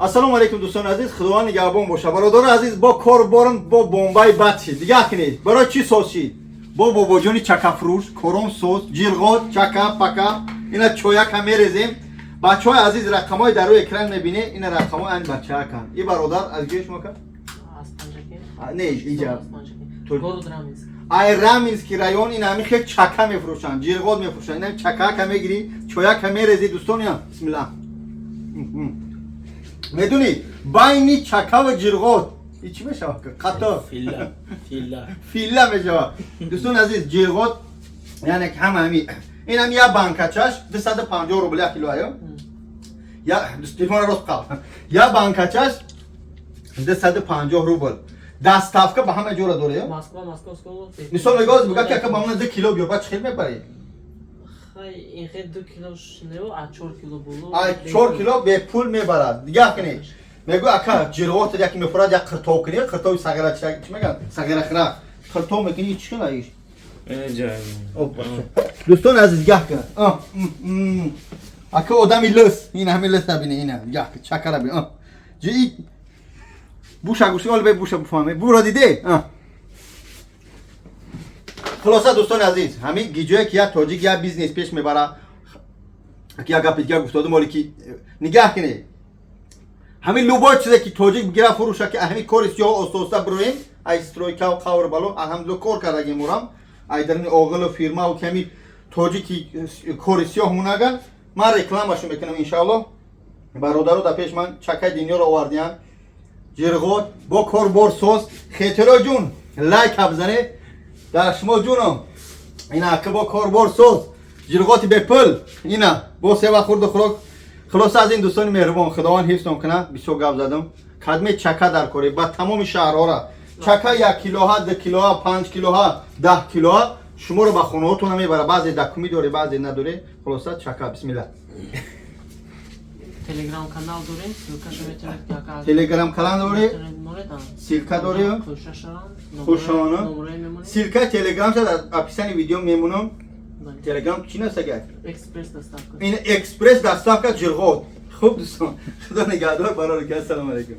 ассалому алейкум дӯстони азиз, худованд нигаҳбон боша. бародари азиз, бо корборон бо бомбаи бад шид. Дигар кинед. Барои чӣ соз шид? Бо бобоҷони чакафрӯш, кором соз, ҷилғот, чака, пака. Ина чояка мерезем. Бачаҳои азиз, рақамҳои дар рӯи экран мебинед. Ина рақамҳои ан бачака. И бародар аз ҷои шумо ка? Не, иҷа. ай Раменский район ин ҳамин хел чака мефурӯшанд, ҷилғот мефурӯшанд. Ина чакака мегирӣ, чояка мерези дӯстони ҳам. Бисмиллаҳ. медуни байни чака ва ҷилғот чӣ мешавад? Қато филла мешавад. дӯстони азиз, ҷилғот яъне ҳама ҳамин ин ҳам як банкачаш 250 рубл 1 кило аё. телефонро рост қал. Як банкачаш 250 рубл. Доставка ба ҳама ҷора дорад ё? мисол мегоз бигӯ ки ака ба мана 2 кило биё, ба чӣ хел мебарӣ? این خیلی 2 کیلوش نیو 4 کیلو بولو 4 кило бепул мебарад. Дигар кинед. мегӯ ака ҷилғот яке мефурад, як қиртов кинед, қиртови сагара чӣ мегӯянд? Сагара хира. Қиртов мекунӣ чӣ хел аиш? дӯстони азиз гах кунад. ака одами лӯс, ин ҳамин лӯс набинед, ина гах чакара бин. ҷи буша гӯши ол бе буша бифаҳме. буро диде? хулоса дӯстони азиз, ҳамин гиҷое ки як тоҷик як бизнес пеш мебара, ки як гапи дигар гуфтоду моле ки нигаҳ кинед. ҳамин любой чизе ки тоҷик бигира фурӯша ки ҳамин кори сиёҳ остоста бироем, ай стройка ва қавр бало алҳамдулилла кор кардагем мурам. ай дар оғилу фирмаву ки ҳамин тоҷики кори сиёҳ мунаган, ман рекламашу мекунам иншааллоҳ. бародару дар пеш ман чакаи динёро овардиям. ҷилғот бо корборсоз. хетиро ҷун лайка бизанед. дар шумо ҷуном ина ака бо корборсоз ҷилғоти бепул ина бо сева хурду хӯрок. хулоса аз ин дӯстони меҳрубон, худованд ҳифзтон кунад. бисёр гап задам. кадме чака дар коре ба тамоми шаҳрҳора чака 1 килоҳа, 2 килоҳа, 5 килоҳа, 10 килоҳа шуморо ба хонаҳотон мебара. баъзе документ доред, баъзе надоред. хулоса чака бисмилла. تلگرام کانال داریم سیلکاشو میتونید که تلگرام کانال داری؟ سیلکا داری؟ خوشانه سیلکا تلگرام شد در اپیسان ویدیو میمونم. تلگرام چی نسته؟ اکسپرس دستافت. این اکسپرس دستافت ژلغوت. خوب دوستان خدا نگهدار. برای که السلام علیکم.